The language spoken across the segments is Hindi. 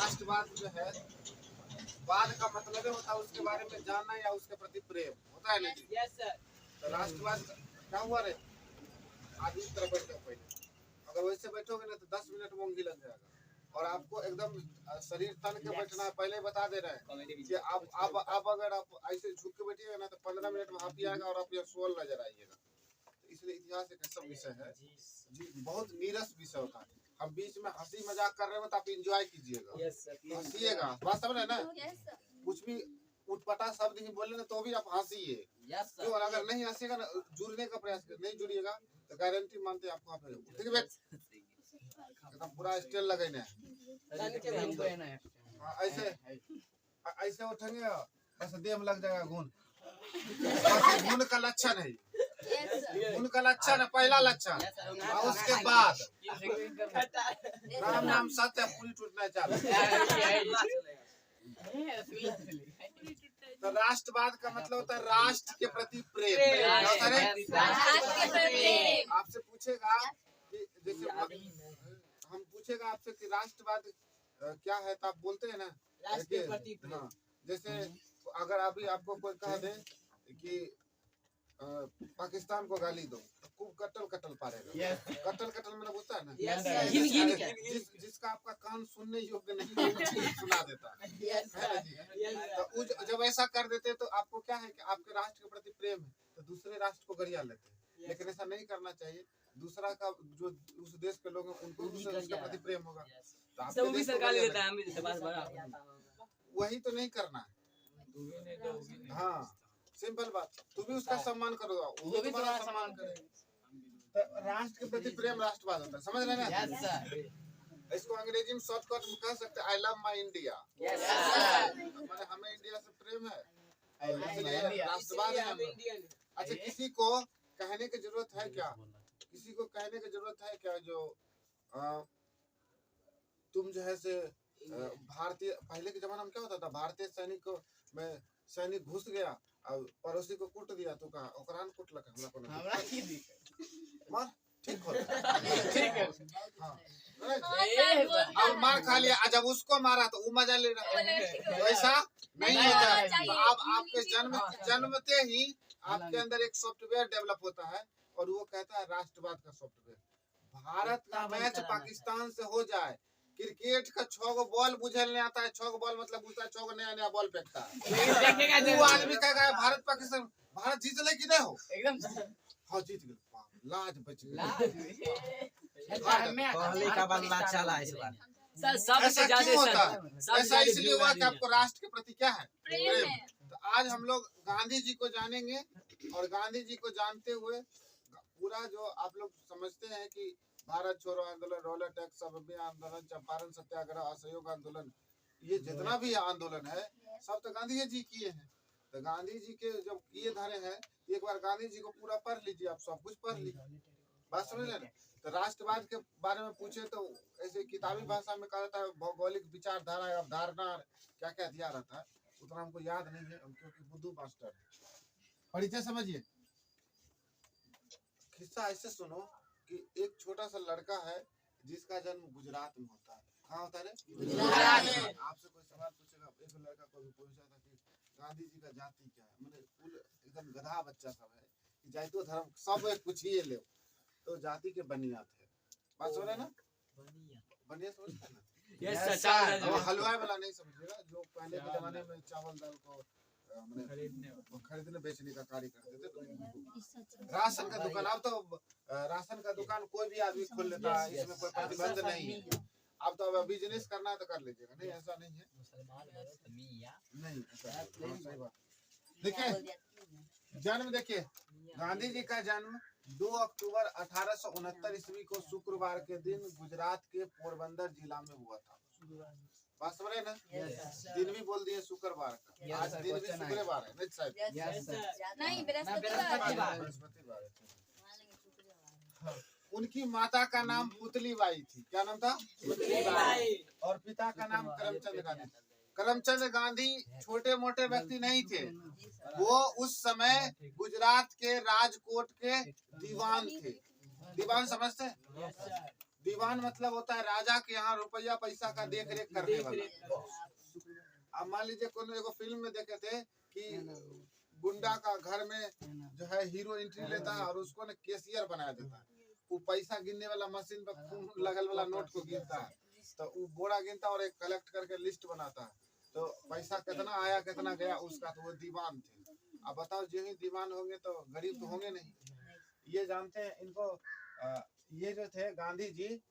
राष्ट्रवाद जो है, वाद का मतलब होता है उसके बारे में जानना या उसके प्रति प्रेम होता है ना जी। Yes sir. तो राष्ट्रवाद क्या हुआ रे, आज इस तरह बैठ जाओ पहले, अगर वैसे बैठोगे ना तो 10 मिनट में ऊँघी लग जाएगा। और आपको एकदम शरीर तन के बैठना है, पहले बता दे रहे हैं कि आप अगर आप ऐसे झुक के बैठिएगा ना तो 15 मिनट में हाथी आएगा और आप ये सोल नजर आइएगा। तो इसलिए इतिहास एक ऐसा विषय है जी, बहुत नीरस विषय होता है। हम बीच में हंसी मजाक कर रहे हो तो आप इंजॉय कीजिएगा, हंसीएगा, बात समझ रहे ना। कुछ भी उठपटा शब्द ही बोले ना तो भी आप हंसीए, क्यों? और अगर नहीं हंसीएगा ना, जुड़ने का प्रयास करें, नहीं जुड़िएगा तो गारंटी मानते हैं आपको आप ठीक है एकदम पूरा स्टेल लगे ना ऐसे ऐसे उठेंगे बस देह में लग जाएगा घून। घून का लक्षण है, घून का लक्षण है, पहला लक्षण। और उसके बाद राम नाम सत्य पूरी टूटना चालू। तो राष्ट्रवाद का मतलब होता है राष्ट्र के प्रति प्रेम। आपसे पूछेगा कि जैसे हम पूछेगा आपसे कि राष्ट्रवाद क्या है तो आप बोलते हैं ना राष्ट्र के प्रति प्रेम। हाँ, जैसे अगर अभी आपको कोई कह दे कि पाकिस्तान को गाली दो तो खूब कटल कटल पारेगा। कटल कटल मतलब होता है ना जिसका आपका कान सुनने योग्य नहीं सुना देता है। तो जब ऐसा कर देते तो आपको क्या है कि आपके राष्ट्र के प्रति प्रेम है तो दूसरे राष्ट्र को गरिया लेते हैं, लेकिन ऐसा नहीं करना चाहिए। दूसरा का जो उस देश के लोग हैं उनको उसके प्रति प्रेम होगा तो आपके देश वही तो नहीं करना है। हाँ सिंपल बात, तू भी उसका सम्मान करोगा, वो भी तुम्हारा सम्मान करेगा। तो राष्ट्र के प्रति प्रेम राष्ट्रवाद होता है, समझ रहे हैं ना। इसको अंग्रेजी में शॉर्टकट में कह सकते हैं आई लव माई इंडिया। हमें इंडिया से प्रेम है, राष्ट्रवाद है। अच्छा किसी को कहने की जरूरत है क्या, किसी को कहने की जरूरत है क्या जो तुम जो है से भारतीय, पहले के जमाना में क्या होता था, भारतीय सैनिक में सैनिक घुस गया और पड़ोसी को कुट दिया तो कहा ओकरान कुटलक हमरा की मार ठीक हो ठीक है। हां अब मार खा लिया, जब उसको मारा तो वो मजा ले रहा है, वैसा नहीं होता है। तो अब आपके जन्मते ही आपके अंदर एक सॉफ्टवेयर डेवलप होता है और वो कहता है राष्ट्रवाद का सॉफ्टवेयर। भारत का मैच पाकिस्तान से हो जाए, क्रिकेट का 6 गो बॉल बुझल नहीं आता है, 6 गो बॉल मतलब उसका 6 गो नया नया बॉल फेंकता है। वो आदमी कहेगा भारत पाकिस्तान भारत जीत ले कि नहीं हो एकदम, हाँ जीत गए, लाज बच गई। पहले का बदला चला इस बार सर सबसे ज्यादा होता है। ऐसा इसलिए हुआ कि आपको राष्ट्र के प्रति क्या है प्रेम। तो आज हम लोग गांधी जी को जानेंगे और गांधी जी को जानते हुए पूरा जो आप लोग समझते हैं कि भारत छोड़ो आंदोलन, रोलर टैक्स आंदोलन, चंपारण सत्याग्रह, असहयोग आंदोलन, ये जितना भी आंदोलन है सब तो गांधी जी किए हैं। तो गांधी जी के जब किए धरे हैं एक बार गांधी जी को पूरा पढ़ लीजिए, आप सब कुछ पढ़ लीजिए, बात समझ रहे हैं। तो राष्ट्रवाद के बारे में पूछे तो ऐसे किताबी भाषा में कहा जाता है भौगोलिक विचारधारा, अवधारणा क्या क्या दिया रहता है, उतना हमको याद नहीं है क्योंकि बुद्धू मास्टर है। परिचय समझिए, किस्सा ऐसे सुनो कि एक छोटा सा लड़का है जिसका जन्म गुजरात में होता है। कहाँ होता है? गुजरात में। आपसे कोई सवाल पूछेगा, एक लड़का को भी पूछा था कि गांधी जी का जाति क्या है, मतलब एकदम गधा बच्चा सब है कि जातियों धर्म सब कुछ ही ले, तो जाति के बनिया थे, बात समझ रहे ना, बनिया समझते हैं ना, हलवाई वाला नहीं समझिएगा, जो पहले के जमाने में चावल दाल को खरीदने बेचने का कार्य करते थे। राशन का दुकान, अब तो राशन का दुकान कोई भी आदमी खोल लेता है, इसमें कोई प्रतिबंध नहीं है। अब तो अब बिजनेस करना है तो कर लीजिएगा, नहीं ऐसा नहीं है, नहीं सही बात। देखिए जन्म, देखिए गांधी जी का जन्म 2 अक्टूबर 1869 ईस्वी को शुक्रवार के दिन गुजरात के पोरबंदर जिला में हुआ था। बात समझ रहे ना, दिन भी बोल दिए शुक्रवार का, आज दिन भी शुक्रवार है नहीं साहब, नहीं बृहस्पतिवार है। उनकी माता का नाम पुतली बाई थी, क्या नाम था? पुतली बाई। और पिता का नाम करमचंद गांधी। करमचंद गांधी छोटे मोटे व्यक्ति नहीं थे, वो उस समय गुजरात के राजकोट के दीवान थे। दीवान समझते हैं? दीवान मतलब होता है राजा के यहाँ रुपया पैसा का देख रेख करने वाला। अब मान लीजिए कोई एगो फिल्म में देखे थे कि गुंडा का घर में जो है हीरो एंट्री लेता है और उसको ना कैशियर बना देता है। वो पैसा गिनने वाला मशीन पर खून लगल वाला नोट को गिनता है, तो वो बोरा गिनता और एक कलेक्ट करके लिस्ट बनाता है, तो पैसा कितना आया कितना गया उसका, तो वो दीवान थे। अब बताओ जो ही दीवान होंगे तो गरीब तो होंगे नहीं। ये जानते हैं इनको ये जो थे गांधी जी,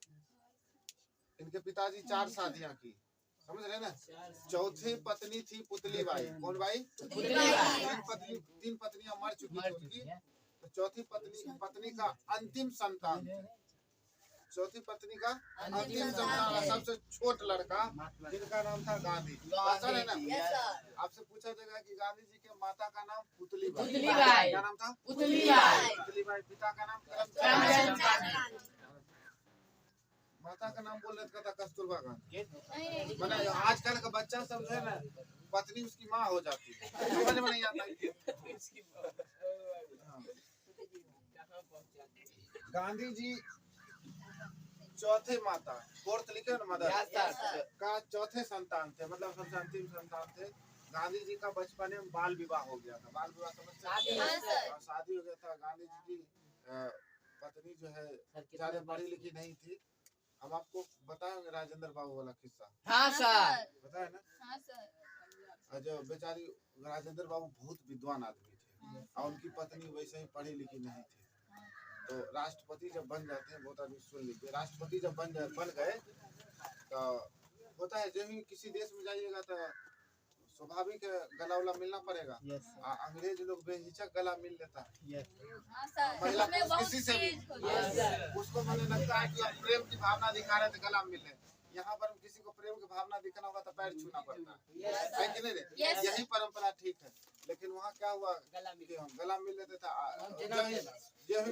इनके पिताजी 4 शादियां की, समझ रहे ना। चौथी पत्नी थी पुतली बाई। कौन बाई? तीन पत्नियां मर चुकी थी उनकी, तो चौथी पत्नी का अंतिम संतान थे। चौथी पत्नी का अंतिम संतान सबसे छोट लड़का, जिनका नाम था गांधी। पता है ना, आपसे पूछा जाएगा कि गांधी जी के माता का नाम पुतली बाई, क्या नाम था? पुतली बाई। पिता का नाम करमचंद, माता का नाम बोल रहे था कस्तूरबा गांधी। मैंने आजकल का बच्चा सब जो है ना, पत्नी उसकी माँ हो जाती है, समझ में नहीं आता। गांधी जी चौथे माता, फोर्थ लिखे ना, मदर का चौथे संतान थे, मतलब सबसे अंतिम संतान थे। गांधी जी का बचपन में बाल विवाह हो गया था। बाल विवाह समझते हैं? शादी हो गया था। गांधी जी की पत्नी जो है ज्यादा पढ़ी लिखी नहीं थी। हम आपको बताएंगे राजेंद्र बाबू वाला किस्सा। हाँ सर, बताए ना। हाँ सर। जो बेचारी राजेंद्र बाबू बहुत विद्वान आदमी थे और उनकी पत्नी वैसे ही पढ़ी लिखी नहीं थी। तो राष्ट्रपति जब बन जाते हैं, बहुत आदमी सुन लीजिए, राष्ट्रपति जब बन गए तो होता है, जब भी किसी देश में जाइएगा तो स्वाभाविक गला उला मिलना पड़ेगा। अंग्रेज लोग बेहिचक गला मिल लेता है। महिला किसी से भी उसको मुझे लगता है कि आप प्रेम की भावना दिखा रहे थे, गला मिल रहे। यहाँ पर किसी को प्रेम की भावना दिखाना होगा तो पैर छूना पड़ता है कि नहीं रे? यही परंपरा ठीक है। लेकिन वहाँ क्या हुआ, गला मिल लेते था। जो ही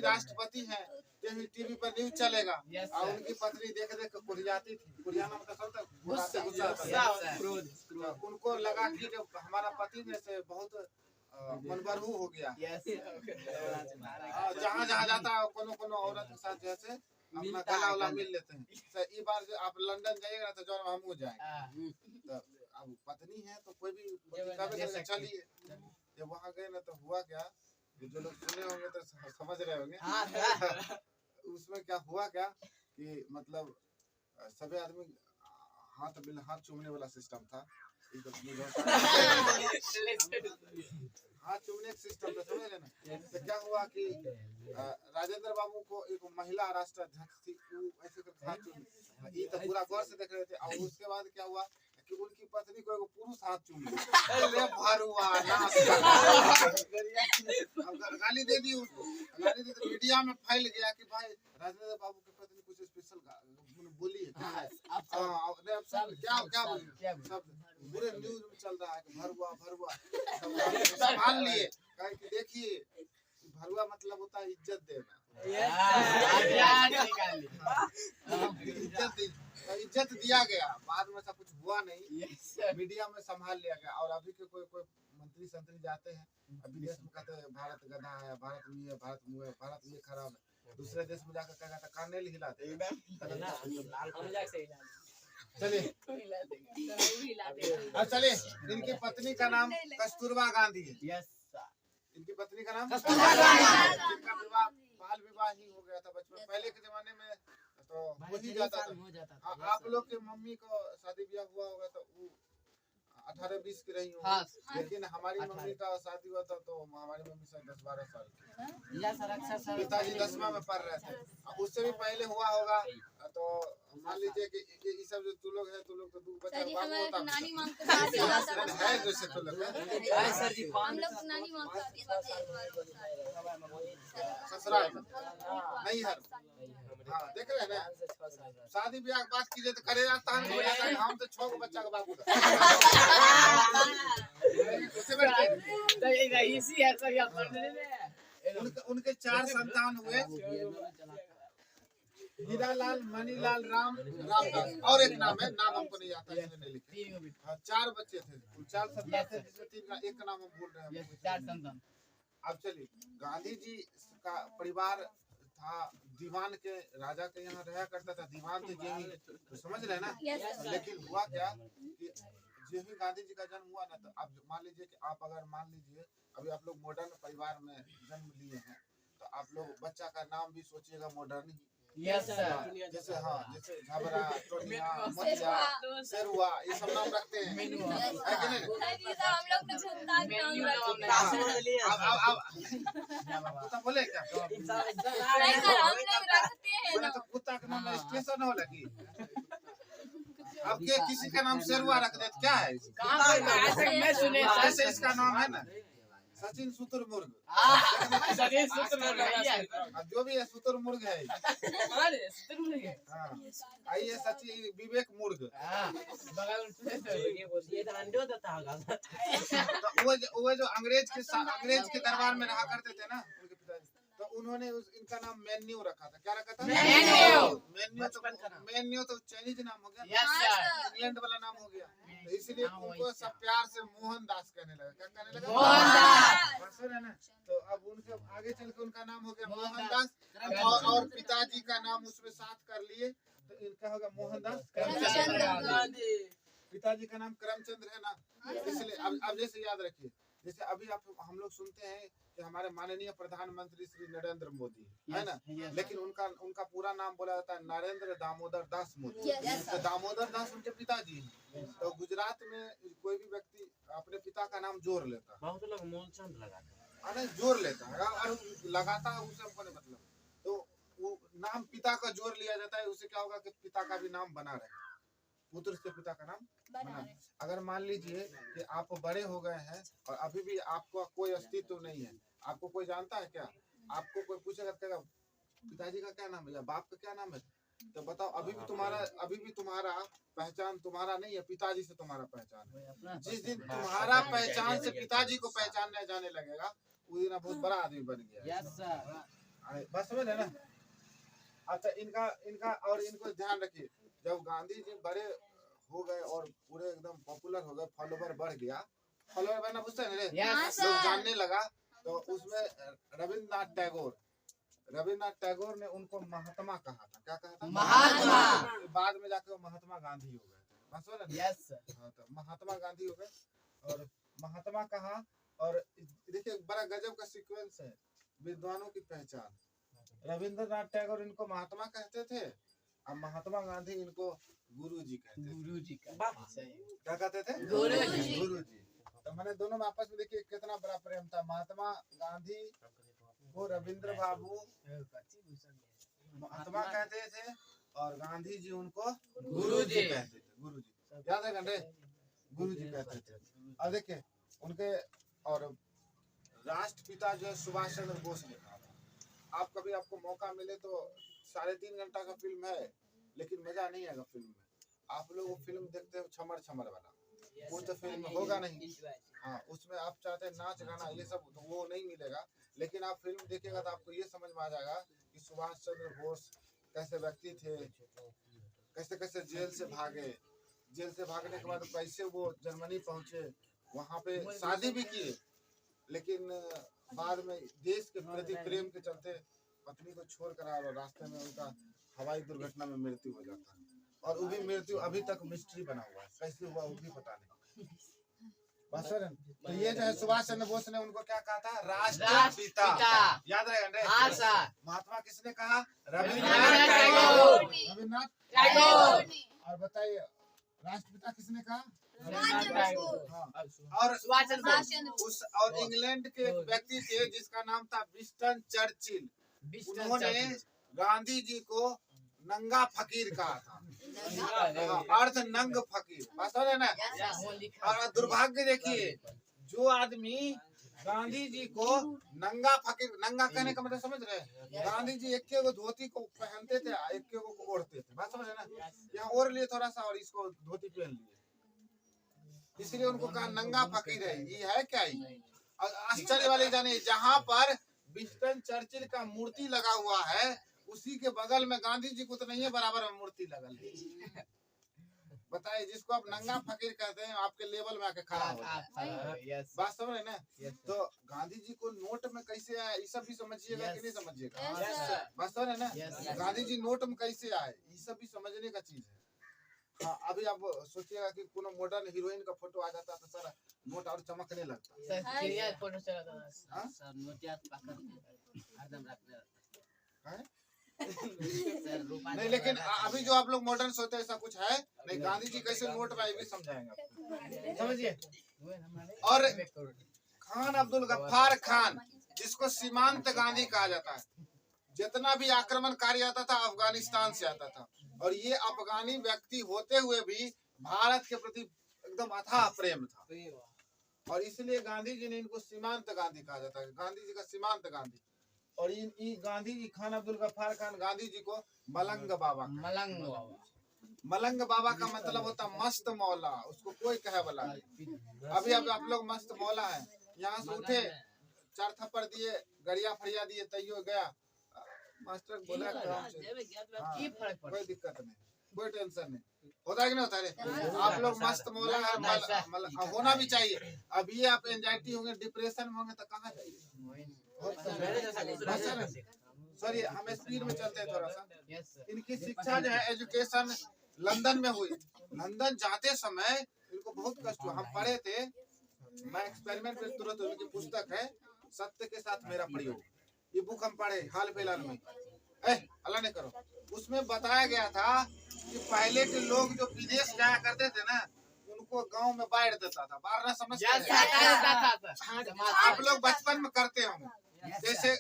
राष्ट्रपति हैं, जो ही टीवी पर न्यूज चलेगा और उनकी पत्नी देख देख कुरियाती थी। कुरियाना मतलब गुस्सा। उनको लगा कि जब हमारा पति जैसे बहुत मनबरहू हो गया, जहाँ जहाँ जाता है कोनो औरत के साथ जैसे अपना गला उला मिल लेते हैं। तो ये बार जो आप लंदन जाइएगा तो जो हम हो जाएंगे, तो अब पत्नी है तो कोई भी चलिए। जब वहाँ गए ना तो हुआ क्या, जो लोग सुने होंगे तो समझ रहे होंगे। उसमें क्या हुआ क्या कि मतलब सभी आदमी हाथ चूमने वाला सिस्टम था। हाथ चूमने का सिस्टम था, समझ रहे ना। तो क्या हुआ कि राजेंद्र बाबू को एक महिला राष्ट्राध्यक्ष थी, ऐसे करके हाथ चूम, ये तो पूरा गौर से देख रहे थे। और उसके बाद क्या हुआ कि उनकी पत्नी को एक पुरुष हाथ चूम लिया। अरे भरुआ गाली दे दी उसको। गाली दे, मीडिया में फैल गया कि भाई राजेंद्र बाबू की पत्नी कुछ स्पेशल बोली है। क्या बोली, सब पूरे न्यूज में चल रहा है कि भरुआ। संभाल लिए, कहे कि देखिए भरुआ मतलब होता है इज्जत देना। इज्जत दिया गया। बाद में ऐसा कुछ हुआ नहीं, मीडिया में संभाल लिया गया। और अभी के कोई मंत्री संतरी जाते हैं, अभी देश में कहते हैं भारत गधा है, भारत में है, भारत में है, भारत में खराब है। दूसरे देश में जाकर कहा था कान नहीं हिलाते। चलिए अब चलिए, इनकी पत्नी का नाम कस्तूरबा गांधी है। इनकी पत्नी का नाम कस्तूरबा गांधी। इनका विवाह बाल विवाह ही हो गया था बचपन। पहले के जमाने में तो हो ही जाता था। आप लोग के मम्मी को शादी ब्याह हुआ होगा तो 18-20 की रही होगी, लेकिन हमारी मम्मी का शादी हुआ था तो हमारी मम्मी शायद 10-12 साल की। पिताजी 10वां में पढ़ रहे थे। उससे भी पहले हुआ होगा। तो मान लीजिए कि ये सब जो तू लोग है, तू लोग तो दू बच्चा बाप होता है जैसे तू लोग ससुराल नहीं है। हाँ देख रहे हैं ना, शादी ब्याह बात कीजिए तो करेगा तान हो जाता है। हम तो 6 बच्चा का बाप होता है। उनके 4 संतान हुए, हीरालाल, मनीलाल, रामदास और एक नाम है, नाम हमको नहीं आता, इसमें नहीं लिखे। 4 बच्चे थे, 4 संतान थे, जिसमें 3 का एक का नाम हम भूल रहे हैं। 4 संतान। अब चलिए, गांधी जी का परिवार था दीवान के, राजा के यहाँ रहा करता था दीवान थे यही, तो समझ रहे ना। लेकिन हुआ क्या कि जो ही गांधी जी का जन्म हुआ ना, तो अब मान लीजिए कि आप अगर मान लीजिए अभी आप लोग मॉडर्न परिवार में जन्म लिए हैं, तो आप लोग बच्चा का नाम भी सोचिएगा मॉडर्न ही। Yes sir. जैसे जैसे झबरा, टोनिया, मटिया, शेरुआ, ये सब नाम रखते हैं, है कि नहीं? हम लोग तो झुमका के नाम रखते हैं। अब कुत्ता बोले क्या? नहीं सर, हम लोग रखते हैं बोले ना। तो कुत्ता का नाम स्टेशन हो लगी। अब के किसी का नाम शेरुआ रख दे, क्या है? मैं सुने जैसे इसका नाम है ना सचिन शुतुरमुर्ग, अब जो भी है शुतुरमुर्ग है। हाँ, आइए सचिन विवेक मुर्ग। तो वो जो अंग्रेज के दरबार में रहा करते थे ना उनके पिताजी, तो उन्होंने इनका नाम मेन्यू रखा था। क्या रखा था? मेन्यू तो चाइनीज नाम हो गया, इंग्लैंड वाला नाम हो गया, तो इसलिए उनको सब प्यार से मोहन दास कहने लगा। क्या कहने लगा? मोहन दास। तो अब उनके आगे चल के उनका नाम हो गया मोहन दास, और पिताजी का नाम उसमें साथ कर लिए, तो इनका होगा मोहनदास करमचंद। पिताजी का नाम करमचंद है ना, इसलिए अब जैसे याद रखिए, जैसे अभी हम लोग सुनते हैं कि हमारे माननीय प्रधानमंत्री श्री नरेंद्र मोदी है ना, लेकिन उनका पूरा नाम बोला जाता है नरेंद्र दामोदर दास मोदी। तो दामोदर दास उनके पिताजी हैं। तो गुजरात में कोई भी व्यक्ति अपने पिता का नाम जोड़ लेता है, बहुत लोग मूलचंद लगाते हैं। अरे जोड़ लेता है और लगाता है, उसे हमको नहीं मतलब। तो वो नाम पिता का जोड़ लिया जाता है, उससे क्या होगा कि पिता का भी नाम बना रहे, पुत्र से पिता का नाम बना। अगर मान लीजिए कि आप बड़े हो गए हैं और अभी भी आपको कोई अस्तित्व नहीं है, आपको कोई जानता है क्या? आपको कोई पूछेगा पिताजी का क्या नाम है या बाप का क्या नाम है, तो बताओ अभी भी तुम्हारा पहचान तुम्हारा नहीं है, पिताजी से तुम्हारा पहचान है। जिस दिन तुम्हारा पहचान से पिताजी को पहचानने जाने लगेगा, उस दिन बहुत बड़ा आदमी बन गया। Yes sir. बस समझ है ना। अच्छा, इनका और इनको ध्यान रखिए, जब गांधी जी बड़े हो गए और पूरे एकदम पॉपुलर हो गए, फॉलोवर बढ़ गया, फॉलोवर बनना पूछते हैं लोग जानने लगा, तो उसमें रविन्द्रनाथ टैगोर ने उनको महात्मा कहा था। क्या कहा था? महात्मा। बाद में जाके वो महात्मा गांधी हो गए। यस हाँ, तो महात्मा गांधी हो गए और महात्मा कहा। और देखिए बड़ा गजब का सीक्वेंस है विद्वानों की पहचान। रविंद्रनाथ टैगोर इनको महात्मा कहते थे, अब महात्मा गांधी इनको गुरुजी कहते थे। गुरुजी का क्या कहते थे? गुरुजी। तो मैंने दोनों में आपस में देखिए कितना बड़ा प्रेम था। महात्मा गांधी को रविंद्र बाबू महात्मा कहते थे और गांधी जी उनको गुरुजी कहते थे। गुरुजी याद है घंटे? गुरुजी कहते थे। और देखिए उनके और राष्ट्रपिता जो है सुभाष चंद्र बोस लिखा था। आप कभी आपको मौका मिले तो 3.5 घंटा का फिल्म है, लेकिन मजा नहीं आएगा फिल्म में। आप लोग वो फिल्म देखते हो छमर वाला, वो तो फिल्म होगा नहीं। हाँ, उसमें आप चाहते हैं नाच गाना ये सब, तो वो नहीं मिलेगा। लेकिन आप फिल्म देखिएगा तो आपको ये समझ में आ जाएगा कि सुभाष चंद्र बोस कैसे व्यक्ति थे, कैसे कैसे जेल से भागे, जेल से भागने के बाद कैसे वो जर्मनी पहुंचे, वहाँ पे शादी भी किए, लेकिन बाद में देश के प्रति प्रेम के चलते पत्नी को छोड़ कर आए और रास्ते में उनका हवाई दुर्घटना में मृत्यु हो जाता है। और वो भी मृत्यु अभी तक मिस्ट्री बना हुआ है, कैसे हुआ वो भी पता नहीं। बस तो ये जो है सुभाष चंद्र बोस ने उनको क्या कहा था? राष्ट्रपिता। याद रहेगा? महात्मा किसने कहा? रविन्द्रनाथ टैगोर। और बताइए राष्ट्रपिता किसने कहा? और इंग्लैंड के एक व्यक्ति थे जिसका नाम था विंस्टन चर्चिल। उन्होंने गांधी जी को नंगा फकीर कहा था। अर्थ नंग फकीर, बात समझ ना। और दुर्भाग्य देखिए, जो आदमी गांधी जी को नंगा फकीर, नंगा कहने का मतलब समझ रहे? गांधी जी एक धोती को पहनते थे, एक को ओढ़ते थे, बात समझ ना। यहाँ ओढ़ लिए थोड़ा सा और इसको धोती पहन लिए, इसलिए उनको कहा नंगा फकीर है। ये है क्या? आश्चर्य वाली जाने, जहाँ पर विंस्टन चर्चिल का मूर्ति लगा हुआ है, उसी के बगल में गांधी जी को तो नहीं है, बराबर में मूर्ति लगल है। बताइए, जिसको आप नंगा फकीर कहते हैं आपके लेवल में आके खड़ा हो जाए। बात समझ रहे ना? तो गांधी जी को नोट में कैसे आए ये सब भी समझिएगा कि नहीं समझिएगा? बात समझ रहे ना? गांधी जी नोट में कैसे आए ये सब भी समझने का चीज है। हाँ, अभी आप सोचिएगा कि कोनो मॉडर्न हीरोइन का फोटो आ जाता तो सर नोट और चमकने लगता। फोटो चला था हाँ? सर, नोट याद पकड़ के हरदम रखने हैं? सर रूपा नहीं, लेकिन अभी जो आप लोग मॉडर्न सोचते हैं ऐसा कुछ है नहीं। गांधी जी कैसे नोट में आए भी समझाएंगे आपको, समझिए। और खान अब्दुल गफ्फार खान, जिसको सीमांत गांधी कहा जाता है, जितना भी आक्रमणकारी आता था अफगानिस्तान से आता था, और ये अफगानी व्यक्ति होते हुए भी भारत के प्रति एकदम अथाह प्रेम था, और इसलिए गांधी जी ने इनको सीमांत गांधी कहा जाता है। गांधी जी का सीमांत गांधी। और इन गांधी जी, खान अब्दुल गफ्फार खान गांधी जी को मलंग बाबा, मलंग बाबा का मतलब होता मस्त मौला, उसको कोई कहे वाला नहीं। अभी आप लोग मस्त मौला है, यहाँ से उठे 4 थप्पड़ दिए, गड़िया फड़िया दिए, तैयो गया, मास्टर बोला काम से। हाँ, कोई दिक्कत नहीं, कोई टेंशन नहीं, होता है कि नहीं होता है? आप लोग मस्त मौला है, होना भी चाहिए। अब ये आप एंजाइटी होंगे, डिप्रेशन में होंगे तो कहाँ जाइए? सॉरी, हम स्पीड में चलते हैं थोड़ा सा। इनकी शिक्षा जो है एजुकेशन लंदन में हुई। लंदन जाते समय इनको बहुत कष्ट हुआ। हम पढ़े थे, मैं एक्सपेरिमेंट में तुरंत, उनकी पुस्तक है सत्य के साथ मेरा प्रयोग, ये बुक हम पढ़े हाल फिलहाल में। अल्लाह नहीं करो, उसमें बताया गया था कि पहले के लोग जो विदेश जाया करते थे ना, उनको गांव में बाढ़ देता था। बाढ़ना समझते हैं? आप लोग बचपन में करते होंगे, जैसे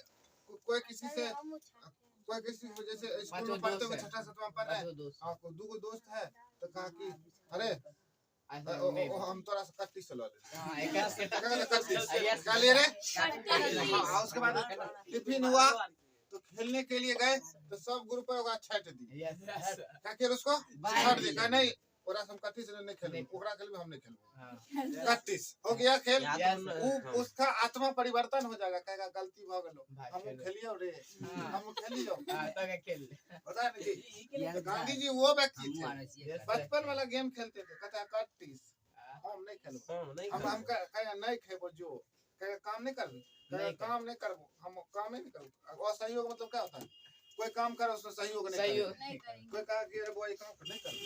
कोई किसी से जैसे स्कूल में पढ़ते हुए 6ठा 7वां पढ़ रहे हैं, आपको 2 दोस्त है तो कहा कि अरे हम तोरा से कट्टी से लो ले, उसके बाद टिफिन हुआ तो खेलने के लिए गए तो सब ग्रुप पर छठ दी, क्या खेल उसको छठ दी, कहा नहीं और हम कट्टी से नहीं खेलेंगे, ओकरा खेल में हम नहीं खेलेंगे, कट्टी हो गया खेल। उसका आत्मा परिवर्तन हो जाएगा, कहेगा गलती हो गलो, हम खेलियो रे, हम खेलियो, पता नहीं। गांधी जी वो व्यक्ति थे, बचपन वाला गेम खेलते थे, कहता है कट्टी हम नहीं खेलो, हम कहेगा नहीं खेबो, जो कहेगा काम नहीं करबो, कहेगा काम नहीं करबो, हम काम नहीं करो। और सहयोग मतलब क्या होता है? कोई काम करो उसमें सहयोग नहीं करो, कोई कहा कि अरे वो ये काम नहीं करो,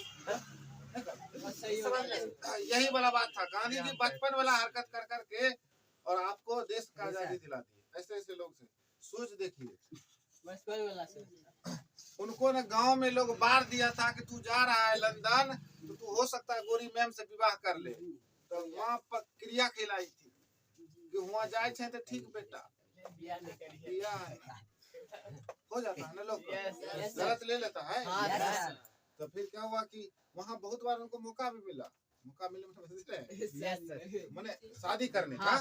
यही वाला बात था। गांधी जी बचपन वाला हरकत कर करके और आपको देश का आजादी दिला दी। ऐसे ऐसे लोग से सोच देखिए। उनको ना गांव में लोग बार दिया था कि तू जा रहा है लंदन तो तू हो सकता है गोरी मैम से विवाह कर ले, तो वहाँ पर क्रिया खिलाई थी कि वहाँ जाए थे तो ठीक बेटा हो जाता है ना, लोग गलत ले लेता है। तो फिर क्या हुआ कि वहाँ बहुत बार उनको मौका भी मिला, मौका मिले मैंने शादी करने का,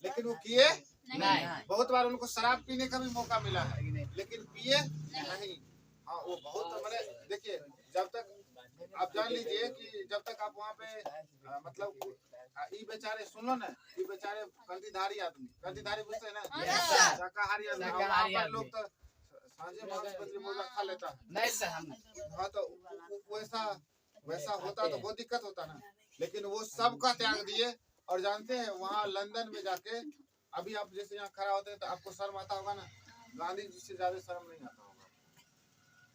लेकिन वो किए नहीं। बहुत बार उनको शराब पीने का भी मौका मिला है, लेकिन पिए नहीं। हाँ, वो बहुत मैंने देखिए, जब तक आप जान लीजिए कि जब तक आप वहाँ पे मतलब ये बेचारे सुनो ना, ये बेचारे कंठीधारी आदमी, कंठीधारी बुझते हैं ना, शाकाहारी आदमी, वहाँ पर लोग तो सांझे मांस मछली मुर्गा खा लेता है नहीं सर हम। हाँ, तो वैसा होता तो बहुत दिक्कत होता ना, लेकिन वो सबका त्याग दिए। और जानते हैं वहाँ लंदन में जाके, अभी आप जैसे यहाँ खड़ा होते हैं तो आपको शर्म आता होगा ना, गांधी जी से ज्यादा शर्म नहीं आता होगा।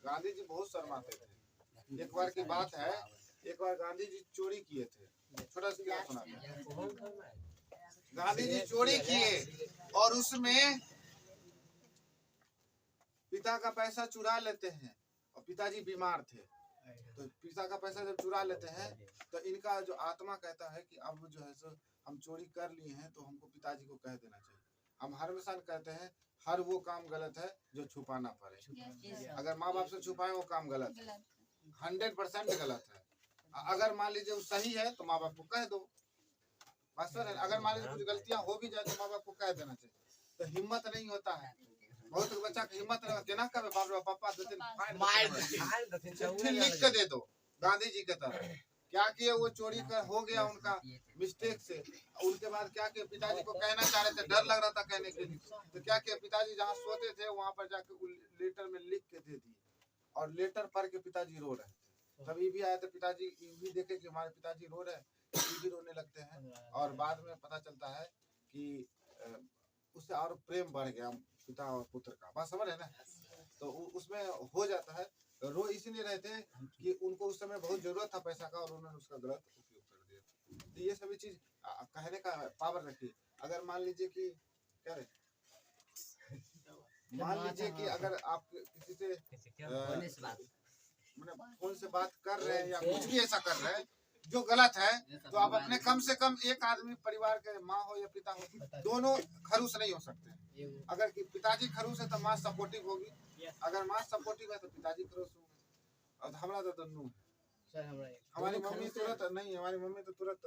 गांधी जी बहुत शर्माते थे। एक बार की बात है, एक बार गांधी जी चोरी किए थे, छोटा सा सुना, गांधी जी चोरी किए और उसमें पिता का पैसा चुरा लेते हैं, और पिताजी बीमार थे, तो पिता का पैसा जब चुरा लेते हैं तो इनका जो आत्मा कहता है कि अब जो है सो हम चोरी कर लिए हैं तो हमको पिताजी को कह देना चाहिए। हम हर मिसान कहते हैं हर वो काम गलत है जो छुपाना पड़े। अगर माँ बाप से छुपाए वो काम गलत है, 100% गलत है। अगर मान लीजिए वो सही है तो माँ बाप को कह दो, अगर मान लीजिए कुछ गलतियां हो भी जाए तो माँ बाप को कह देना चाहिए। तो हिम्मत नहीं होता है, बहुत बच्चा की हिम्मत केना करे, बाप रे पापा चिट्ठी लिख के दे दो गांधी जी के तरह। क्या किए, वो चोरी कर हो गया उनका मिस्टेक से। उनके बाद क्या किया, पिताजी को कहना चाह रहे थे, डर लग रहा था कहने के लिए, तो क्या किया, पिताजी जहाँ सोते थे वहां पर जाके लेटर में लिख के दे दिए, और लेटर पढ़ के पिताजी रो रहे थे। तब ईवी आया तो पिताजी ईवी देखे कि हमारे पिताजी रो रहे हैं, ईवी रोने लगते हैं और बाद में पता चलता है कि उससे और प्रेम बढ़ गया पिता और पुत्र का। बात समझ रहे ना? तो उसमें हो जाता है। रो इसीलिए रहे थे कि उनको उस समय बहुत जरूरत था पैसा का और उन्होंने उसका गलत उपयोग कर दिया। तो ये सभी चीज कहने का पावर रखिए। अगर मान लीजिए कि क्या रहे, मान लीजिए कि अगर आप किसी से फोन से बात कर रहे हैं या कुछ भी ऐसा कर रहे हैं जो गलत है, तो आप अपने कम से कम एक आदमी परिवार के माँ हो या पिता हो, दोनों खरूस नहीं हो सकते। अगर पिताजी खरूस है तो माँ सपोर्टिव होगी, अगर माँ सपोर्टिव है तो पिताजी खरूस होंगे। और हमारा तो दोनों हमारी मम्मी तुरंत नहीं, हमारी मम्मी तो तुरंत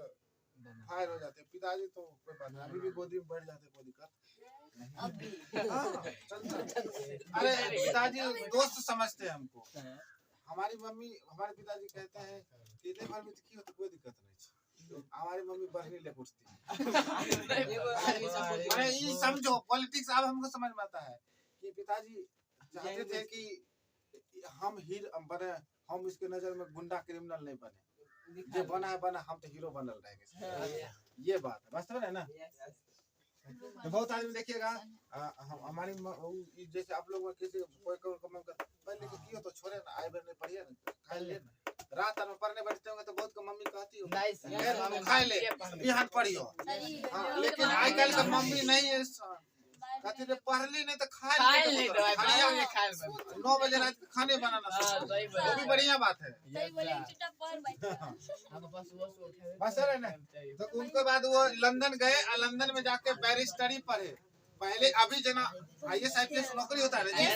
फायर हो जाते, पिताजी तो कोई बात नहीं, अभी भी गोदी में बैठ जाते, कोई दिक्कत अरे पिताजी दोस्त समझते हैं हमको। हमारी मम्मी हमारे पिताजी कहते हैं कि इतने भर में की हो तो कोई दिक्कत नहीं, हमारी मम्मी बढ़नी ले पूछती है। अरे ये समझो पॉलिटिक्स अब हमको समझ में आता है कि पिताजी चाहते थे कि हम हीरो बने, हम इसके नजर में गुंडा क्रिमिनल नहीं बने, जो बना है बना, हम तो हीरो बनल रहेंगे। ये बात है, वास्तव है ना? तो बहुत आदमी देखिएगा हमारी जैसे आप लोग किसी कोई पहले की हो तो छोड़े ना, आए नहीं पढ़िए ना, खा ले ना, रात में पढ़ने बैठते होंगे तो बहुत को मम्मी कहती हो खाए ले बिहान पढ़ियो। लेकिन आजकल का मम्मी नहीं है, कहती थे पढ़ ली नहीं तो खा ले, 9 बजे रात को खाने बनाना, वो भी बढ़िया बात है। बस है ना? तो उनके बाद वो लंदन गए और लंदन में जाके बैरिस्टरी पढ़े। पहले अभी जना IAS IPS नौकरी होता है जी,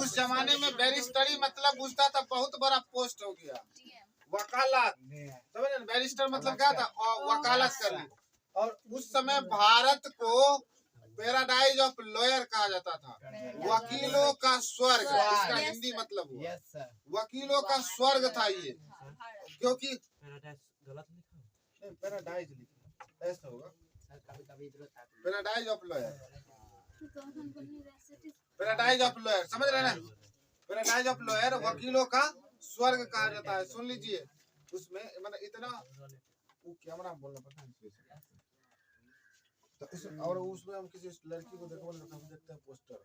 उस जमाने में बैरिस्टरी मतलब पूछता था बहुत बड़ा पोस्ट हो गया। वकालत समझे, बैरिस्टर मतलब क्या था, वकालत करना। और उस समय भारत को पैराडाइज ऑफ लॉयर कहा जाता था, वकीलों का स्वर्ग, इसका हिंदी मतलब हुआ वकीलों का स्वर्ग था ये। क्योंकि पैराडाइज लिखा ऐसा होगा, paradise of lawyer, paradise of lawyer, समझ रहे ना? पैराडाइज ऑफ लॉयर वकीलों का स्वर्ग कहा जाता है। सुन लीजिए, उसमें मतलब इतना कैमरा बोलना पड़ता है तो और उसमें हम किसी लड़की को देखते हैं पोस्टर,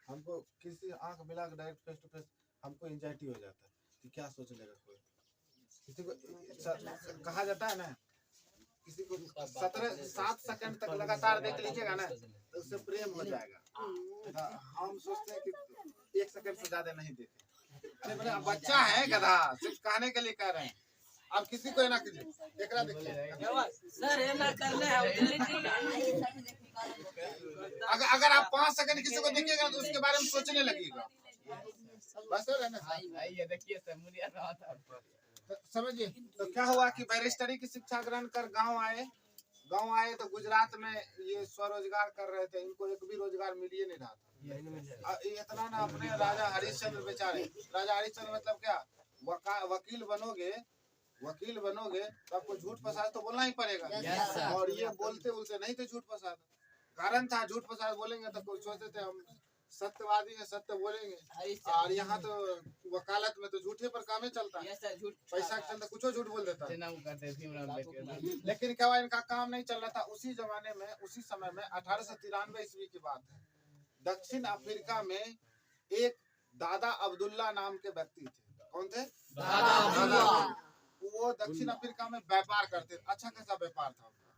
हमको किसी आंख मिला के डायरेक्ट फेस टू फेस हमको एंजाइटी हो जाता है कि क्या सोच लेगा कोई। किसी को कहा जाता है ना, किसी को 7 सेकंड तक लगातार देख लीजिएगा ना तो उससे प्रेम हो जाएगा। हम सोचते हैं कि 1 सेकंड से ज्यादा नहीं देखे। अरे मेरा बच्चा है गधा, सिर्फ कहने के लिए कह रहे हैं। आप किसी को ना कीजिए, एकरा देखिए सर ये ना करना है। अगर आप 5 सेकंड किसी को देखिएगा तो उसके बारे में सोचने लगेगा। बस है ना? ये देखिए सर मुझे समझिए। तो क्या हुआ कि बैरिस्टरी की शिक्षा ग्रहण कर गांव आए तो गुजरात में ये स्वरोजगार कर रहे थे, इनको एक भी रोजगार मिल ही नहीं रहा था। इतना ना अपने राजा हरिश्चंद्र बेचारे, राजा हरिश्चंद्र मतलब क्या, वकील बनोगे तो आपको झूठ फसाद तो बोलना ही पड़ेगा। और ये बोलते नहीं थे झूठ फसाद, कारण था झूठ फसाद बोलेंगे तो कोई सोचते थे हम सत्यवादी है, सत्य बोलेंगे। और यहाँ तो वकालत में तो झूठे पर काम ही चलता है, पैसा के चलते कुछ झूठ बोल देता है। लेकिन क्या हुआ, इनका काम नहीं चल रहा था। उसी जमाने में, उसी समय में 1893 ईस्वी की बात है, दक्षिण अफ्रीका में एक दादा अब्दुल्ला नाम के व्यक्ति थे। कौन थे? दादा। वो दक्षिण अफ्रीका में व्यापार करते, अच्छा खासा व्यापार था उनका,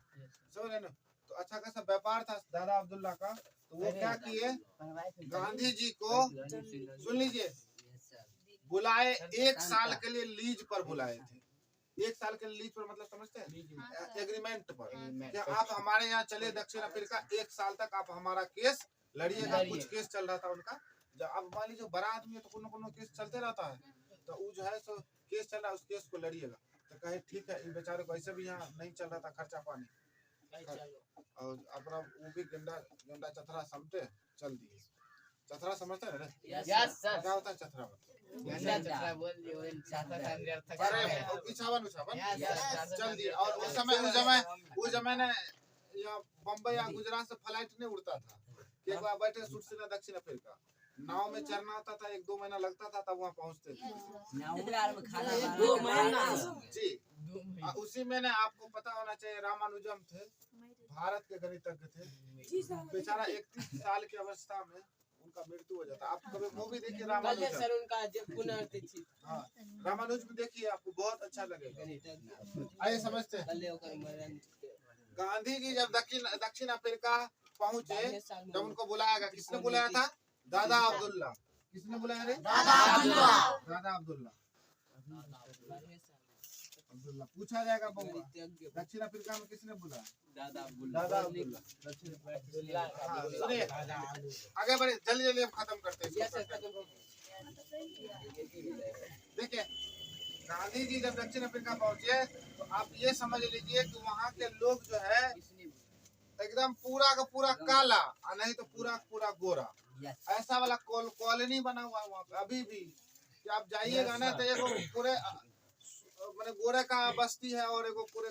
समझ रहे ना? तो अच्छा खासा व्यापार था दादा अब्दुल्ला का। तो वो क्या किए, गांधी जी को, सुन लीजिए, बुलाए, 1 साल के लिए लीज पर बुलाए थे। 1 साल के लिए लीज पर मतलब समझते हैं, एग्रीमेंट पर, क्या आप हमारे यहाँ चले दक्षिण अफ्रीका, 1 साल तक आप हमारा केस लड़िएगा। कुछ केस चल रहा था उनका, जब अब मान लीजिए बड़ा आदमी है तो कोनो केस चलते रहता है, तो वो जो है सो केस चल रहा है, उस केस को लड़िएगा। तो कहे ठीक है, इन बेचारे को ऐसे भी यहाँ नहीं चल रहा था खर्चा पानी, और अपना वो भी गंडा चथरा समझते चल दिए। चथरा समझते हैं ना? क्या होता है चथरा? उछावन चल दिए। और उस समय ने यहाँ बम्बई या गुजरात से फ्लाइट नहीं उड़ता था, एक बार बैठे सुट से दक्षिण अफ्रीका, नाव में चढ़ना होता था, 1-2 महीना लगता था, तब वहाँ पहुँचते थे। दो महीना जी। उसी में ना आपको पता होना चाहिए, रामानुजम थे, भारत के गणितज्ञ थे। बेचारा 31 साल की अवस्था में उनका मृत्यु हो जाता। आप कभी मूवी देखिए रामानुजम। सर उनका पुनर्तिथि हाँ, रामानुजम देखिए, आपको बहुत अच्छा लगेगा। आइए समझते हैं। गांधी जी जब दक्षिण अफ्रीका पहुंचे, जब उनको बुलाया गया, किसने बुलाया था? दादा अब्दुल्ला। किसने बुलाया रे? दादा अब्दुल्ला। अब्दुल्ला पूछा जाएगा बहुआ, दक्षिण अफ्रीका में किसने बुलाया? दादा अब्दुल्ला। हाँ, सुनिए, आगे बढ़े, जल्दी जल्दी हम खत्म करते हैं। देखिए, गांधी जी जब दक्षिण अफ्रीका पहुंचे, तो आप ये समझ लीजिए कि वहाँ के लोग जो है एकदम पूरा का पूरा काला, और नहीं तो पूरा पूरा गोरा, ऐसा वाला कॉलोनी बना हुआ है वहाँ पे अभी भी। कि आप जाइएगा ना तो एगो पूरे मैंने गोरे का बस्ती है और एगो पूरे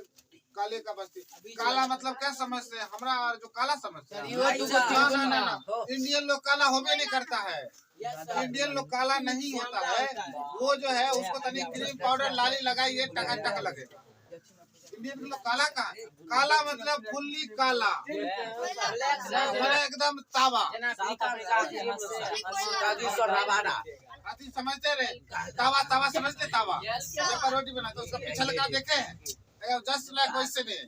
काले का बस्ती। काला मतलब क्या समझते हैं? हमारा जो काला समझते हैं ना, इंडियन लोग काला होबे नहीं करता है। इंडियन लोग काला नहीं होता है, वो जो है उसको तनी क्रीम पाउडर लाली लगाइए, टका लगेगा। इंडियन लोग काला का, काला मतलब फुल्ली काला, एकदम तावा। आती समझते रहे, तावा समझते? तावा जब रोटी बनाते उसका पीछे लगा देखे हैं, जस्ट लाइक वैसे में।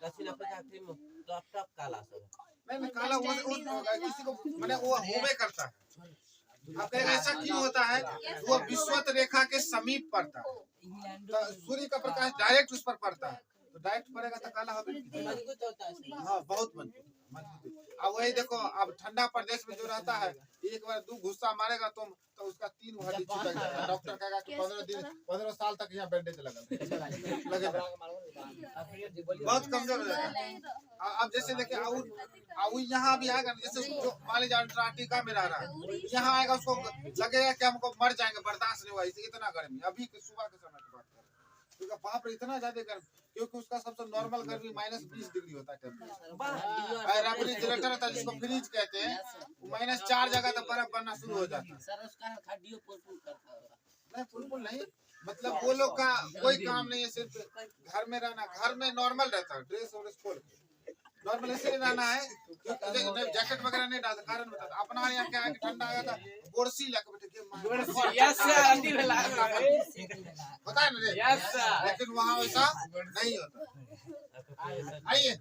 दक्षिण अफ्रीका फिल्म टॉप काला सब नहीं काला वो किसी को मैंने वो होबे करता है। अब कहेगा ऐसा क्यों होता है? वो विश्वत रेखा के समीप पड़ता है, तो सूर्य का प्रकाश डायरेक्ट उस पर पड़ता है, तो डायरेक्ट पड़ेगा तो काला होगा। हाँ, बहुत मजबूत। अब वही देखो, अब ठंडा प्रदेश में जो रहता है, एक बार 2 घुस्सा मारेगा तुम तो उसका 3 हड्डी छिपक जाएगा। डॉक्टर कहेगा कि 15 साल तक यहाँ बैंडेज लगेगा, बहुत कमजोर हो जाता है। अब जैसे देखिए, अब यहाँ भी आएगा, जैसे जो मान लीजिए अंटार्कटिका में रह रहा है, यहाँ आएगा उसको लगेगा कि हमको मर जाएंगे, बर्दाश्त नहीं हुआ, इतना गर्मी। अभी के सुबह के समय की बात कर, क्योंकि बाप रे इतना ज्यादा गर्म, क्योंकि उसका सबसे नॉर्मल गर्मी -20 डिग्री होता है टेम्परेचर। रेफ्रिजरेटर होता है जिसको फ्रिज कहते हैं, -4 जगह तो बर्फ बनना शुरू हो जाता है। सर उसका हड्डियों पुल करता होगा। नहीं, पुल नहीं, मतलब वो लोग का कोई काम नहीं है, सिर्फ घर में रहना। घर में नॉर्मल रहता है, ड्रेस और खोल के नॉर्मल इसलिए रहना है, क्योंकि जैकेट वगैरह नहीं डालता। कारण बता, अपना यहाँ क्या है कि ठंडा आया था, बोरसी लेके बैठे पता है ना, लेकिन वहाँ वैसा नहीं होता। आइए,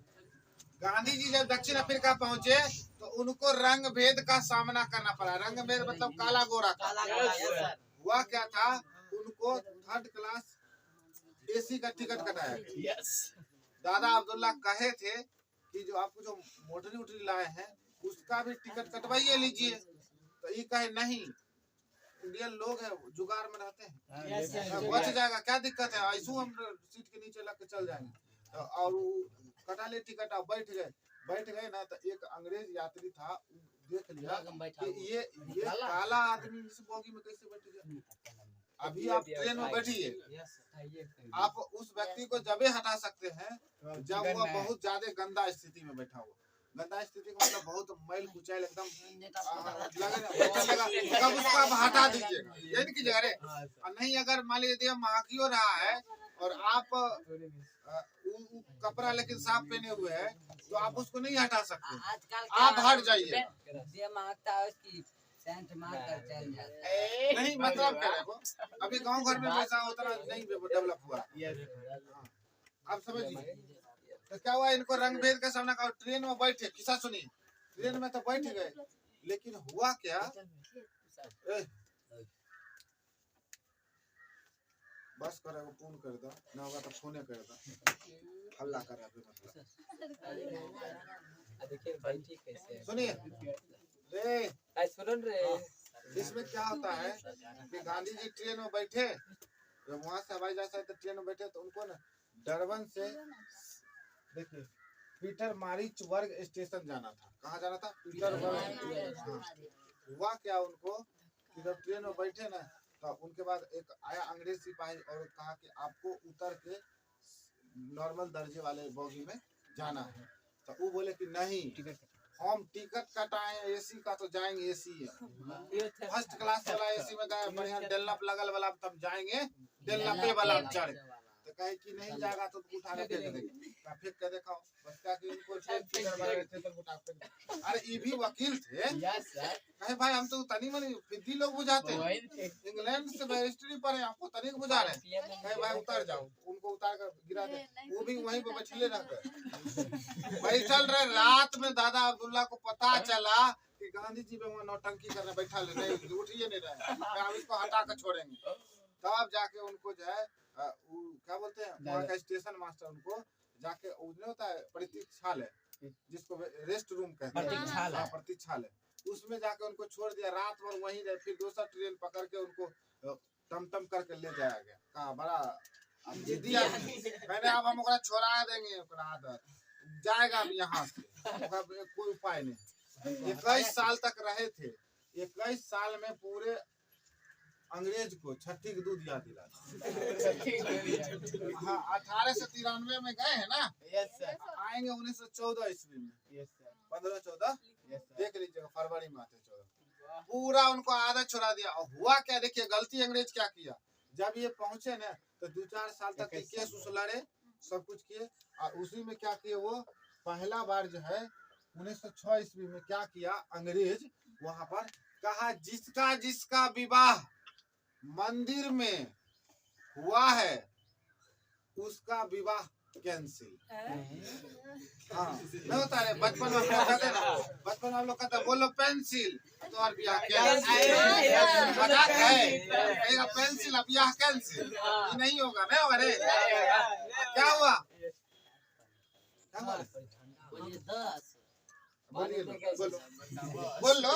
गांधी जी जब दक्षिण अफ्रीका पहुंचे तो उनको रंग भेद का सामना करना पड़ा। रंग भेद मतलब काला गोरा का। हुआ क्या था, उनको 3rd क्लास AC का टिकट कटाया गया। दादा अब्दुल्ला कहे थे कि जो आपको जो मोटरी उटरी लाए हैं उसका भी टिकट कटवाइए लीजिए, तो ये कहे नहीं, इंडियन लोग हैं, जुगाड़ में रहते हैं, बच जाएगा, क्या दिक्कत है, ऐसे हम सीट के नीचे लग के चल जाएंगे। और कटा ले टिकट, आप बैठ गए ना, तो एक अंग्रेज यात्री था, देख लिया कि ये काला आदमी इस बोगी में कैसे बैठ गया। अभी आप ट्रेन में बैठिए, आप उस व्यक्ति को जबे हटा सकते हैं जब वो बहुत ज्यादा गंदा स्थिति में बैठा हुआ। गंदा स्थिति का मतलब बहुत मैल कुचैल एकदम लगेगा, तब उसको आप हटा दीजिएगा, ये नहीं कीजिएगा रे। और नहीं, अगर मान लीजिए महाकियो रहा है और आप कपड़ा लेकिन साफ पहने हुए हैं, तो आप उसको नहीं हटा सकते, आप हट जाइए। नहीं, मतलब क्या है वो, अभी गांव घर में वैसा उतना नहीं डेवलप हुआ। आप समझिए, तो क्या हुआ, इनको रंग भेद का सामना कर। ट्रेन में बैठे, किस्सा सुनिए, ट्रेन में तो बैठ गए, लेकिन हुआ क्या, बस करेगा फोन कर दो, ना होगा तो फोने कर दो, हल्ला कर रहा मतलब। सुनिए रे, इसमें क्या होता है कि गांधी जी ट्रेन में बैठे, जब वहां से हवाई जहाज से ट्रेन में बैठे, तो उनको ना डरबन से देखिए पीटर मारिच वर्ग स्टेशन जाना था। कहाँ जाना था? पीटर वर्ग। हुआ क्या उनको कि जब ट्रेन में बैठे ना, तो उनके बाद एक आया अंग्रेज सिपाही और कहा कि आपको उतर के नॉर्मल दर्जे वाले बोगी में जाना है। तो वो बोले कि नहीं, हम टिकट कटाए एसी का तो जाएंगे एसी फर्स्ट क्लास वाला एसी में गए बढ़िया डेलनप लगल वाला तब जाएंगे डेलनपे वाला चढ़ तो कहे कि नहीं जाएगा तो उठा के फेंक देंगे फेंक के दिखाओ बस क्या कि उनको अरे ये भी वकील थे कहे भाई हम तो तनी मनी फिद्दी लोग बुझाते हैं इंग्लैंड से बैरिस्ट्री पर आपको तनिक बुझा रहे हैं कहे भाई उतर जाओ उनको उतार कर गिरा दे वो भी वहीं पे बछले रहकर बैठल रहे रात में दादा अब्दुल्ला को पता चला कि गांधी जी पे वहाँ नौटंकी करने बैठा ले नहीं उठिए नहीं रहे हम इसको हटा कर छोड़ेंगे तब जाके उनको जो है क्या बोलते हैं वहाँ का स्टेशन मास्टर उनको जाके नहीं होता है प्रतीक्षालय जिसको रेस्ट रूम कहते हैं प्रतीक्षालय उसमें जाके उनको छोड़ दिया रात भर वहीं रहे फिर दूसरा ट्रेन पकड़ के उनको टमटम करके ले जाया गया कहा बड़ा जिद्दी मैंने अब हम ओकरा छोड़ा देंगे ओकरा आदत जाएगा अब यहाँ से कोई उपाय नहीं 21 साल तक रहे थे 21 साल में पूरे अंग्रेज को छठी के दूध याद दिला हाँ 1893 में गए हैं ना आएंगे 1914 ईस्वी में 15-14 देख लीजिएगा फरवरी में आते 14 पूरा उनको आदत छुड़ा दिया और हुआ क्या देखिए गलती अंग्रेज क्या किया जब ये पहुंचे ना तो 2-4 साल तक केस उस लड़े सब कुछ किए और उसी में क्या किए वो पहला बार जो है 1906 ईस्वी में क्या किया अंग्रेज वहां पर कहा जिसका विवाह मंदिर में हुआ है उसका विवाह कैंसिल हाँ नहीं होता है बचपन में हम लोग कहते ना बचपन में हम लोग कहते बोलो पेंसिल तो और ब्याह कैंसिल मजाक है पेंसिल अब ब्याह कैंसिल नहीं होगा नहीं होगा रे क्या हुआ बोल लो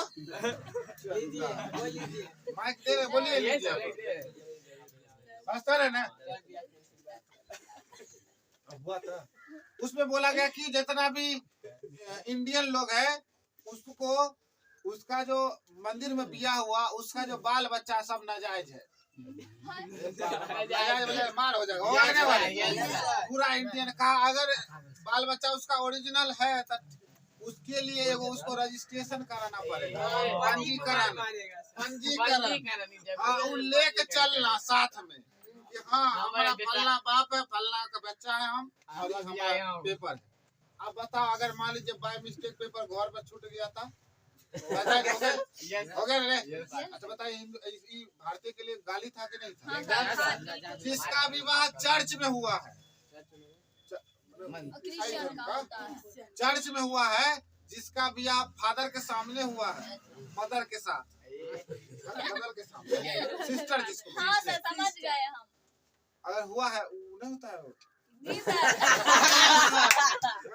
माइक दे रहे बोलिए मास्टर है ना हुआ था उसमें बोला गया कि जितना भी इंडियन लोग है उसको उसका जो मंदिर में बिया हुआ उसका जो बाल बच्चा सब नाजायज है नाजायज मार हो जाएगा पूरा इंडियन का अगर बाल बच्चा उसका ओरिजिनल है तो उसके लिए वो उसको रजिस्ट्रेशन कराना पड़ेगा पंजीकरण हाँ लेके चलना साथ में कि हाँ हमारा फलना बाप है फलना का बच्चा है हम और हमारा पेपर है अब बताओ अगर मान लीजिए बाय मिस्टेक पेपर घर पर छूट गया था हो गया रे अच्छा बताइए भारतीय के लिए गाली था कि नहीं था जिसका विवाह चर्च में हुआ है चर्च में हुआ है जिसका ब्याह फादर के सामने हुआ है मदर के साथ मदर के सामने सिस्टर जिसको हाँ सर समझ गए हम अगर हुआ है वो नहीं होता है जी सर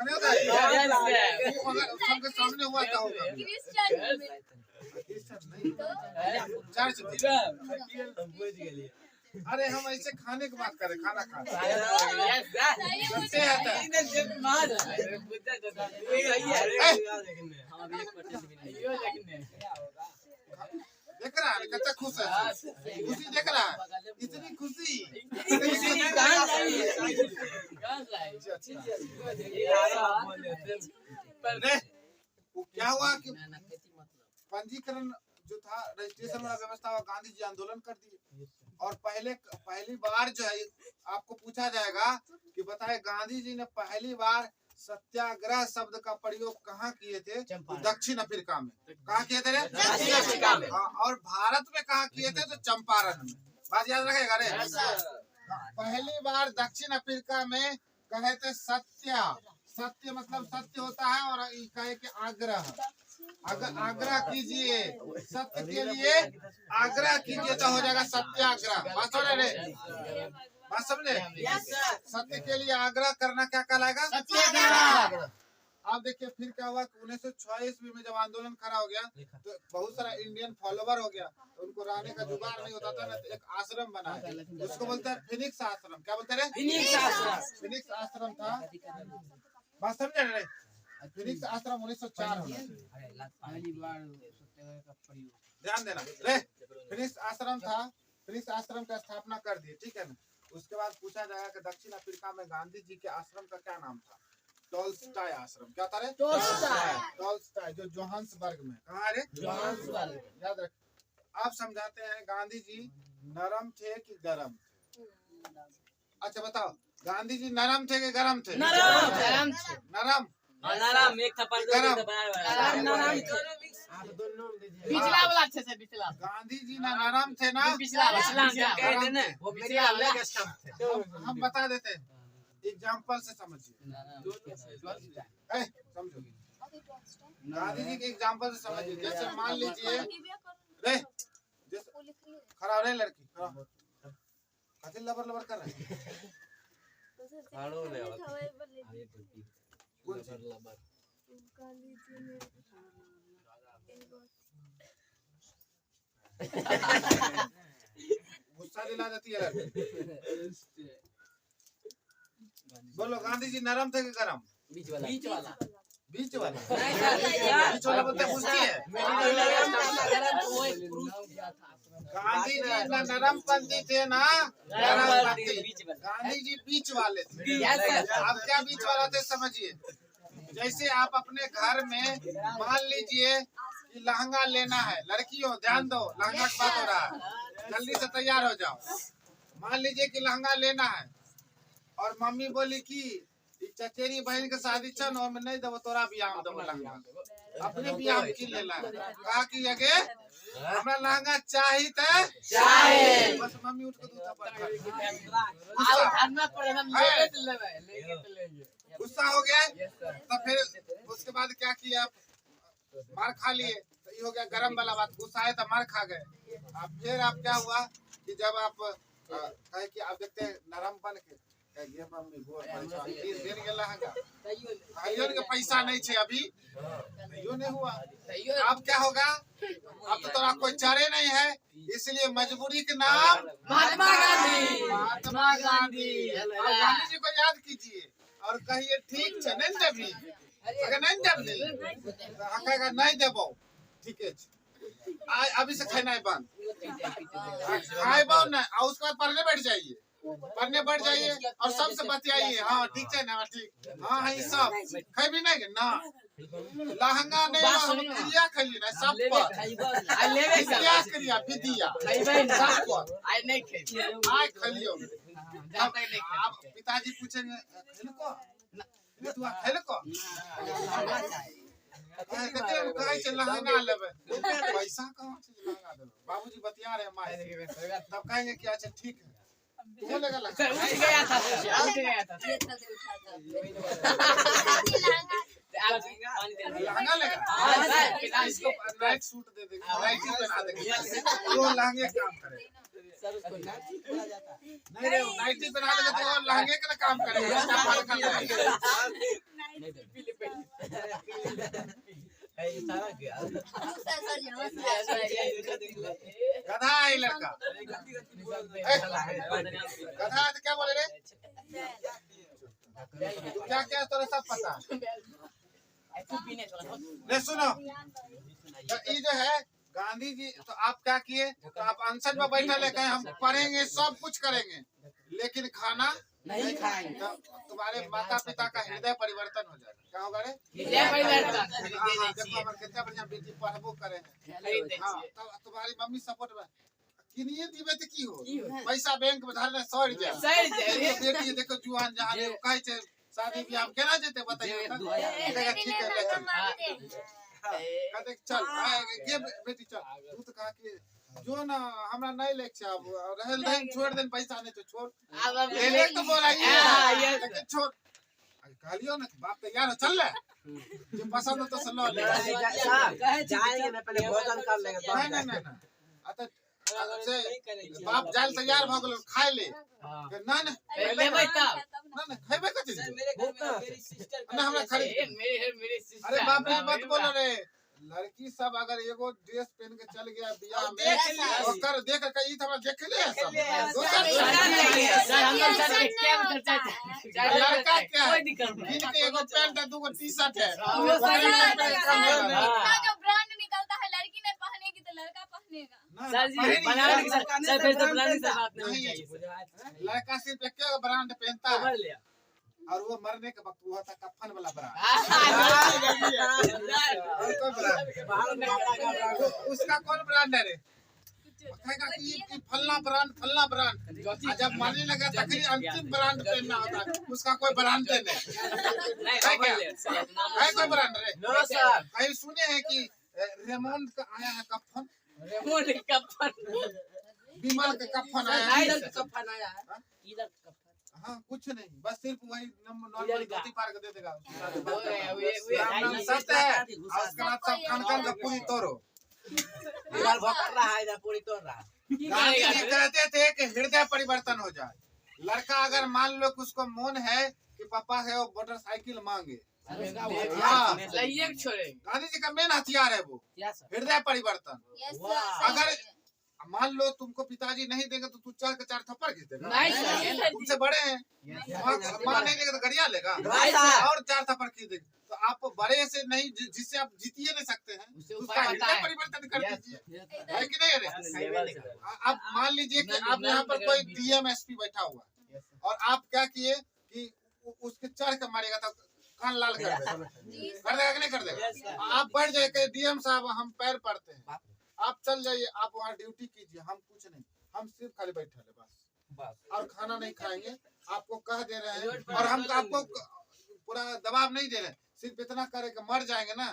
नहीं होता है अगर सबके सामने हुआ क्या होगा क्रिश्चियन नहीं चर्च में अरे हम ऐसे खाने की बात करें खाना खा देख रहा है कितना खुश है खुशी देख रहा है इतनी खुशी क्या हुआ कि पंजीकरण जो था रजिस्ट्रेशन वाला व्यवस्था गांधी जी आंदोलन कर दिए और पहली बार जो है आपको पूछा जाएगा कि बताए गांधी जी ने पहली बार सत्याग्रह शब्द का प्रयोग कहाँ किए थे तो दक्षिण अफ्रीका में कहाँ किए थे दक्षिण अफ्रीका में और भारत में कहाँ किए थे तो चंपारण में बात याद रखेगा रे पहली बार दक्षिण अफ्रीका में कहे थे सत्य मतलब सत्य होता है और कहे के आग्रह अगर आग्रह कीजिए सत्य के लिए आग्रह कीजिए तो हो जाएगा सत्याग्रह बात समझ रहे बात समझे सत्य के लिए आग्रह करना क्या कहलाएगा सत्याग्रह आप देखिए फिर क्या हुआ 1906 ईस्वी में जब आंदोलन खड़ा हो गया तो बहुत सारा इंडियन फॉलोवर हो गया तो उनको रहने का जुगाड़ नहीं होता था ना तो एक आश्रम बना उसको बोलते हैं फिनिक्स आश्रम क्या बोलते हैं फिनिक्स आश्रम था बात समझे रहे फिनिक्स आश्रम 1904 ध्यान देना रे फिनिक्स आश्रम था फिनिक्स आश्रम का स्थापना कर दिए ठीक है ना उसके बाद पूछा जाएगा कि दक्षिण अफ्रीका में गांधी जी के आश्रम का क्या नाम था टॉल्स्टॉय आश्रम। क्या था रे? टॉल्स्टॉय जो जोहान्सबर्ग में। कहाँ रे? याद रख। आप समझाते हैं गांधी जी नरम थे कि गरम थे? अच्छा बताओ, गांधी जी नरम थे कि गरम थे? नरम नरम नरम एक थप्पड़ दो गरम। नरम पिछला वाला अच्छे से पिछला गांधी जी ना नरम थे ना पिछला कह देना वो मेरी अलग स्टंप थे। हम बता देते हैं, एग्जाम्पल से समझिए। समझो, गांधी जी के एग्जाम्पल से समझिए। जैसे मान लीजिए रे, जैसे खड़ा रहे लड़की, खड़ा लबर लबर कर रहे हैं। कौन सी? गुस्सा दिला देती है लड़की। बोलो, गांधी जी नरम थे कि गरम? बीच वाला बीच वाला। यार बीच वाला बोलते पूछती है। गांधी जी ना नरम पंथी थे ना गरम पंथी। गांधी जी बीच वाले थे। आप क्या बीच वाला थे समझिए। जैसे आप अपने घर में मान लीजिए कि लहंगा लेना है, लड़कियों ध्यान दो, लहंगा की बात हो रहा है, जल्दी से तैयार हो जाओ। मान लीजिए कि लहंगा लेना है और मम्मी बोली कि चचेरी बहन के शादी छन में नहीं देवो, तोरा बियाह में देवो लहंगा, अपने बियाह में की लेला है। कहा कि आगे हमरा लहंगा चाहिए थे, बस मम्मी उठ के दूध गुस्सा हो गया। तो फिर उसके बाद क्या किया, मार खा लिए। तो ये हो गया गरम वाला बात, गुस्सा आया तो मार खा गए। अब फिर आप क्या हुआ कि जब आप कहे कि आप देखते हैं नरम बन के ये मम्मी गोर देर के लहंगा भाइयों के पैसा नहीं छे अभी, यो नहीं हुआ। अब क्या होगा, अब तो तोरा कोई चारे नहीं है, इसलिए मजबूरी के नाम महात्मा गांधी। महात्मा गांधी। और गांधी जी को याद कीजिए और कहिए ठीक है नहीं देवी, अगर नहीं देवी तो कहेगा नहीं देबो, ठीक है अभी से खाना बंद, खाएबो ना। और उसके बाद पढ़ने बैठ जाइए, पढ़ने बैठ जाइए और सबसे बतियाइए। हाँ ठीक है ना, ठीक हाँ है सब खाई भी नहीं ना, लहंगा नहीं हम क्रिया खाइए ना सब पर, क्रिया क्रिया विधिया सब पर आय खाइयो। आप पिताजी पूछेंगे खेलको तू खेलको कहे छे लहंगा लेबे, पैसा कहाँ से लहंगा देबे, बाबूजी बतिया रहे माँ, तब कहेंगे कि अच्छा ठीक है तू लेगा लहंगा। उठ गया था लहंगा लेगा, इसको नाइट सूट दे देंगे, नाइटी पहना देंगे, तो लहंगे काम करेगा। नहीं रे, नाइटी पहना देंगे तो लहंगे का काम करेगा। गधा है लड़का, गधा तो क्या बोले रे, क्या क्या तो सब पता। ले सुनो, तो ये जो है गांधी जी, तो आप क्या किए, तो आप अनशन में बैठे लेके हम पढ़ेंगे सब कुछ करेंगे लेकिन खाना नहीं खाएंगे, तो तुम्हारे माता पिता का हृदय परिवर्तन हो जाएगा। क्या होगा रे, हृदय परिवर्तन। देखो हमारे कितना बढ़िया बेटी पढ़बो करे हैं। हाँ, तो तुम्हारी मम्मी सपोर्ट में किनिए दीबे तो की हो, पैसा बैंक में धारने सड़ जाए। बेटी देखो जुआन जहां कहे छे शादी ब्याह केना जेते बताइए, ठीक है ले चल कहते चल ये बेटी चल, तू तो कहा कि जो ना हमरा नहीं लेके छे, अब रहल नहीं छोड़ देन, पैसा नहीं तो छोड़ ले ले तो बोलाइए लेकिन छोड़। कहलियो ना बाप तैयार हो चल ले, जो पसंद हो तो सल्लो ले जाएंगे ना, पहले भोजन कर लेंगे। नहीं नहीं नहीं आता से बाप जाल तैयार भ गेल खाए ले ना ना लेबै तब ना ना खाइबे कथि मेरी सिस्टर ना हमरा खरीद। मेरे अरे बाप रे मत बोलो रे, लड़की सब अगर एगो ड्रेस पहन के चल गया बियाह में, ओकर देख के ई हमरा देख ले सब लड़का क्या है, इनके एगो पैंट है दूगो टी शर्ट है, इतना जो ब्रांड निकलता है लड़की ने पहनेगी तो लड़का पहनेगा। सर जी बनाने के सर फिर तो बनाने से बात नहीं चाहिए। लड़का सिर्फ एक ब्रांड पहनता है, और वो मरने के वक्त वो था कफन वाला ब्रांड। और कोई ब्रांड उसका कौन ब्रांड है रे? कहेगा कि फलना ब्रांड जब मरने लगा तखनी अंतिम ब्रांड पहनना होता है, उसका कोई ब्रांड नहीं है कोई ब्रांड रे? No sir. कहीं सुने हैं कि रेमोंड का आया है कफन, रेमोंड कफन विमल का कफन आया है? इधर कफन आया है, इधर कफन। हाँ कुछ नहीं, बस सिर्फ वही नॉर्मल धोती पार कर दे देगा। वे सत्य है। और उसके बाद सब कनकन का पूरी तोड़ो। इधर भोकर रहा है, इधर पूरी तोड़ रहा है। गांधी जी कहते थे कि हृदय परिवर्तन हो जाए। लड़का अगर मान लो कि उसको मन है कि पापा है वो मोटरसाइकिल मांगे, हाँ। लइये के छोड़े गांधी जी का मेन हथियार है वो हृदय परिवर्तन। यस वाह। अगर मान लो तुमको पिताजी नहीं देंगे तो तू चार के चार थप्पड़ खींच देगा। नहीं सर तुमसे बड़े हैं, माँ नहीं देगा तो गरिया लेगा नहीं सर। और चार थप्पड़ खींच देगा। तो आप बड़े से नहीं जिससे आप जीतिए नहीं सकते हैं, उससे उसका उपाय हृदय बताएं। परिवर्तन कर दीजिए, है कि नहीं रे? हाँ। आप मान लीजिए कि आप यहाँ पर कोई डीएम एसपी बैठा हुआ है और आप क्या किए कि उसके चढ़ के मारेगा तो कान लाल कर देगा, कर देगा कि नहीं कर देगा? आप बैठ जाइए डीएम साहब हम पैर पड़ते हैं, आप चल जाइए, आप वहाँ ड्यूटी कीजिए, हम कुछ नहीं, हम सिर्फ खाली बैठे हैं बस, और खाना नहीं खाएंगे, आपको कह दे रहे हैं। और हम आपको पूरा दबाव नहीं दे रहे, सिर्फ इतना करे कि मर जाएंगे ना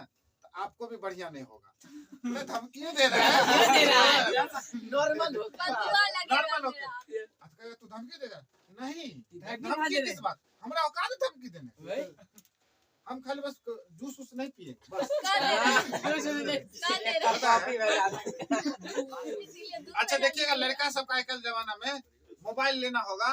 तो आपको भी बढ़िया नहीं होगा। धमकी दे रहे हैं नॉर्मल होता है। नॉर्मल होके तू धमकी देगा? नहीं, धमकी किस बात? हमरा औकात है धमकी देने? हम खाली बस जूस उस नहीं पिए बस। अच्छा देखिएगा, लड़का सबका आजकल जमाना में मोबाइल लेना होगा